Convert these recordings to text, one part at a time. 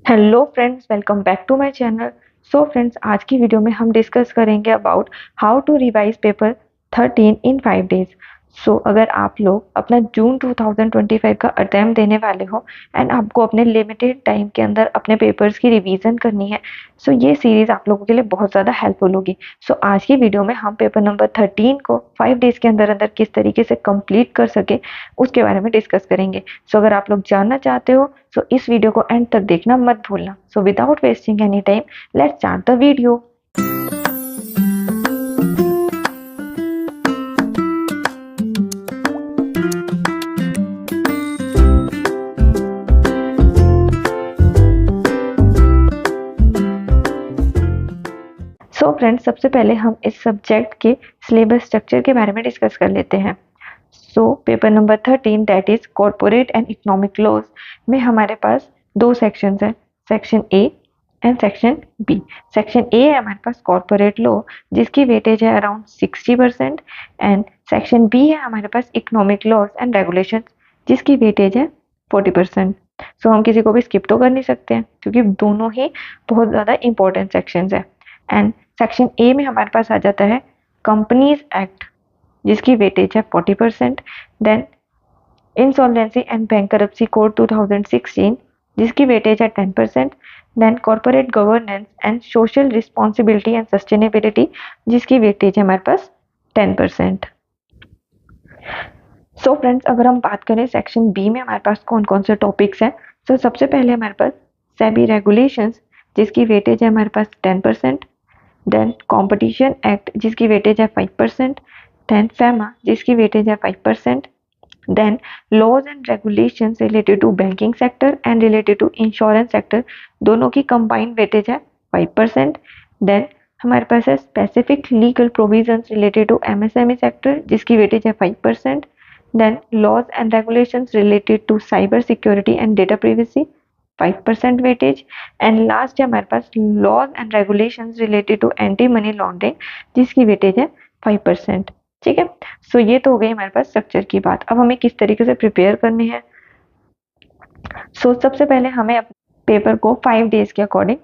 Hello friends, welcome back to my channel. So friends, आज की video में हम डिस्कस करेंगे about how to revise paper 13 in 5 days. So अगर आप लोग अपना जून 2025 का अटेम्प्ट देने वाले हो एंड आपको अपने लिमिटेड टाइम के अंदर अपने पेपर्स की रिवीजन करनी है, सो ये सीरीज आप लोगों के लिए बहुत ज़्यादा हेल्पफुल होगी। सो आज की वीडियो में हम पेपर नंबर 13 को 5 डेज के अंदर अंदर किस तरीके से कंप्लीट कर सके उसके बारे में डिस्कस करेंगे। सो अगर आप लोग जानना चाहते हो सो इस वीडियो को एंड तक देखना मत भूलना। So without wasting any time, let's start the video. So friends, सबसे पहले हम इस सब्जेक्ट के सिलेबस स्ट्रक्चर के बारे में डिस्कस कर लेते हैं। So paper number 13 that is corporate and economic laws में हमारे पास दो सेक्शंस हैं, section A and section B. Section A है हमारे पास कॉर्पोरेट लॉ जिसकी वेटेज है अराउंड 60% एंड सेक्शन बी है हमारे पास इकोनॉमिक लॉज एंड रेगुलेशन जिसकी वेटेज है 40%। सो हम किसी को भी स्किप तो कर नहीं सकते हैं क्योंकि दोनों ही बहुत ज़्यादा इंपॉर्टेंट सेक्शंस है। एंड सेक्शन ए में हमारे पास आ जाता है कंपनीज एक्ट जिसकी वेटेज है 40%। Then insolvency and bankruptcy code 2016 जिसकी वेटेज है 10%। Then corporate governance and social responsibility and sustainability जिसकी वेटेज है हमारे पास 10%। सो फ्रेंड्स, अगर हम बात करें सेक्शन बी में हमारे पास कौन कौन से टॉपिक्स हैं, तो सबसे पहले हमारे पास सेबी रेगुलेशंस जिसकी वेटेज है हमारे पास 10%। देन कंपटीशन एक्ट जिसकी वेटेज है 5%। देन फेमा जिसकी वेटेज है 5%। Then laws and regulations related to banking sector and related to insurance sector दोनों की कंबाइंड वेटेज है 5%। देन हमारे पास है specific legal provisions related to MSME sector जिसकी वेटेज है 5%। Then laws and regulations related to cyber security and data privacy 5% weightage. And last है हमारे पास laws and regulations related to anti money laundering जिसकी weightage है 5%। ठीक है, सो ये तो हो गई हमारे पास स्ट्रक्चर की बात। अब हमें किस तरीके से प्रिपेयर करनी है। सो सबसे पहले हमें पेपर को 5 डेज के अकॉर्डिंग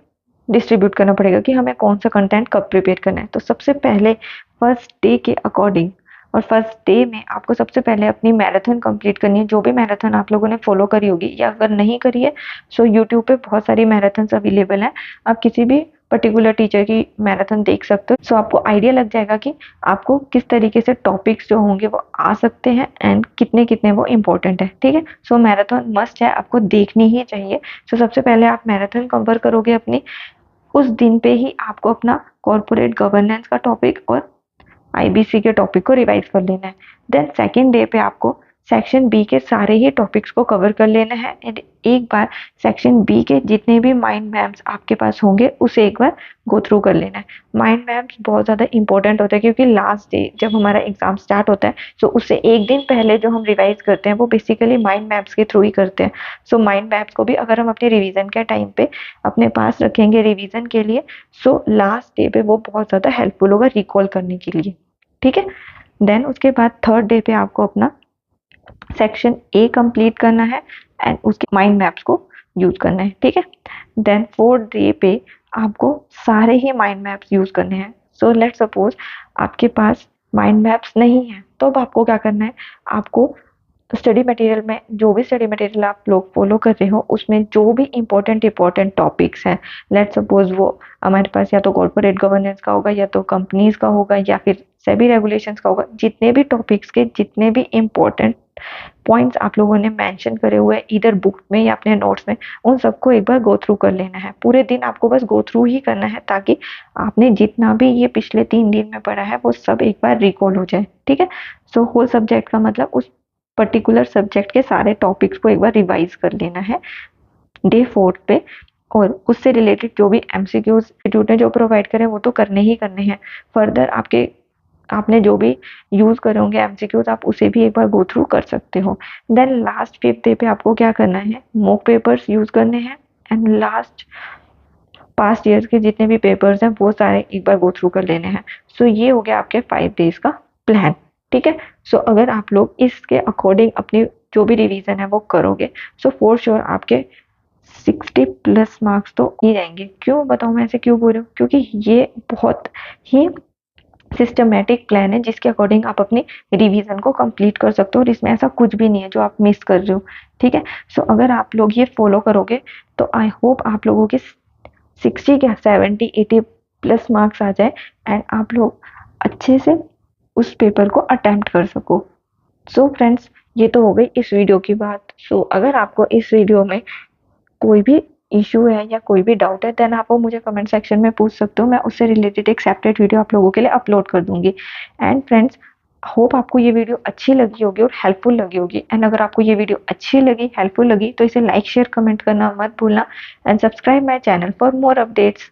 डिस्ट्रीब्यूट करना पड़ेगा कि हमें कौन सा कंटेंट कब प्रिपेयर करना है। तो सबसे पहले फर्स्ट डे के अकॉर्डिंग, और फर्स्ट डे में आपको सबसे पहले अपनी मैराथन कंप्लीट करनी है, जो भी मैराथन आप लोगों ने फॉलो करी होगी, या अगर नहीं करी है सो यूट्यूब पे बहुत सारी मैराथन्स अवेलेबल हैं। आप किसी भी पर्टिकुलर टीचर की मैराथन देख सकते हो। सो आपको आइडिया लग जाएगा कि आपको किस तरीके से टॉपिक्स जो होंगे वो आ सकते हैं एंड कितने कितने वो इम्पोर्टेंट है। ठीक है, सो मैराथन मस्ट है, आपको देखनी ही चाहिए। सो सबसे पहले आप मैराथन कवर करोगे अपनी, उस दिन पे ही आपको अपना कॉर्पोरेट गवर्नेंस का टॉपिक और आईबीसी के टॉपिक को रिवाइज कर लेना है। देन सेकेंड डे पे आपको सेक्शन बी के सारे ही टॉपिक्स को कवर कर लेना है एंड एक बार सेक्शन बी के जितने भी माइंड मैप्स आपके पास होंगे उसे एक बार गो थ्रू कर लेना है। माइंड मैप्स बहुत ज़्यादा इंपॉर्टेंट होता है क्योंकि लास्ट डे जब हमारा एग्जाम स्टार्ट होता है तो उससे एक दिन पहले जो हम रिवाइज करते हैं वो बेसिकली माइंड मैप्स के थ्रू ही करते हैं। सो माइंड मैप्स को भी अगर हम अपने रिविजन के टाइम पे अपने पास रखेंगे रिविजन के लिए, सो लास्ट डे पे वो बहुत ज़्यादा हेल्पफुल होगा रिकॉल करने के लिए। ठीक है, देन उसके बाद थर्ड डे पे आपको अपना सेक्शन ए कंप्लीट करना है एंड उसके माइंड मैप्स को यूज करना है। ठीक है, देन फोर्थ डे पे आपको सारे ही माइंड मैप्स यूज करने हैं। सो लेट्स सपोज आपके पास माइंड मैप्स नहीं है तो अब आपको क्या करना है, आपको स्टडी मटेरियल में जो भी स्टडी मटेरियल आप लोग फॉलो कर रहे हो उसमें जो भी इंपॉर्टेंट टॉपिक्स हैं, लेट्स सपोज वो हमारे पास या तो कॉर्पोरेट गवर्नेंस का होगा या तो कंपनीज का होगा या फिर सेबी रेगुलेशंस का होगा, जितने भी टॉपिक्स के जितने भी इंपॉर्टेंट पॉइंट्स आप लोगों ने मेंशन करे हुए इधर बुक में या अपने नोट्स में, उन सबको एक बार गो थ्रू कर लेना है। पूरे दिन आपको बस गो थ्रू ही करना है ताकि आपने जितना भी ये पिछले 3 दिन में पढ़ा है वो सब एक बार रिकॉल हो जाए। ठीक है, सो होल सब्जेक्ट का मतलब उस पर्टिकुलर सब्जेक्ट के सारे टॉपिक्स को एक बार रिवाइज कर लेना है डे 4 पे, और उससे रिलेटेड जो भी एमसीक्यूज इंस्टीट्यूट ने जो प्रोवाइड करे वो तो करने ही करने हैं। फर्दर आपने जो भी यूज करे होंगे एमसीक्यूज आप उसे भी एक बार गो थ्रू कर सकते हो। देन लास्ट 5th डे पे आपको क्या करना है, मॉक पेपर्स यूज करने हैं एंड लास्ट पास्ट ईयर्स के जितने भी पेपर्स हैं वो सारे एक बार गो थ्रू कर लेने हैं। सो ये हो गया आपके 5 डेज का प्लान। ठीक है, सो अगर आप लोग इसके अकॉर्डिंग अपनी जो भी रिवीजन है वो करोगे सो फॉर श्योर आपके 60+ मार्क्स तो ही जाएंगे। क्यों बताऊँ मैं ऐसे क्यों बोल रही हूँ, क्योंकि ये बहुत ही सिस्टमेटिक प्लान है जिसके अकॉर्डिंग आप अपनी रिवीजन को कंप्लीट कर सकते हो और इसमें ऐसा कुछ भी नहीं है जो आप मिस कर रहे हो। ठीक है, सो अगर आप लोग ये फॉलो करोगे तो आई होप आप लोगों के 60 क्या 70-80+ मार्क्स आ जाए एंड आप लोग अच्छे से उस पेपर को अटेम्प्ट कर सको। सो फ्रेंड्स, ये तो हो गई इस वीडियो की बात। सो अगर आपको इस वीडियो में कोई भी इशू है या कोई भी डाउट है देन आप वो मुझे कमेंट सेक्शन में पूछ सकते हो, मैं उससे रिलेटेड एक सेपरेट वीडियो आप लोगों के लिए अपलोड कर दूंगी। एंड फ्रेंड्स, होप आपको ये वीडियो अच्छी लगी होगी और हेल्पफुल लगी होगी। एंड अगर आपको ये वीडियो अच्छी लगी, हेल्पफुल लगी, तो इसे लाइक शेयर कमेंट करना मत भूलना and subscribe my channel for more updates.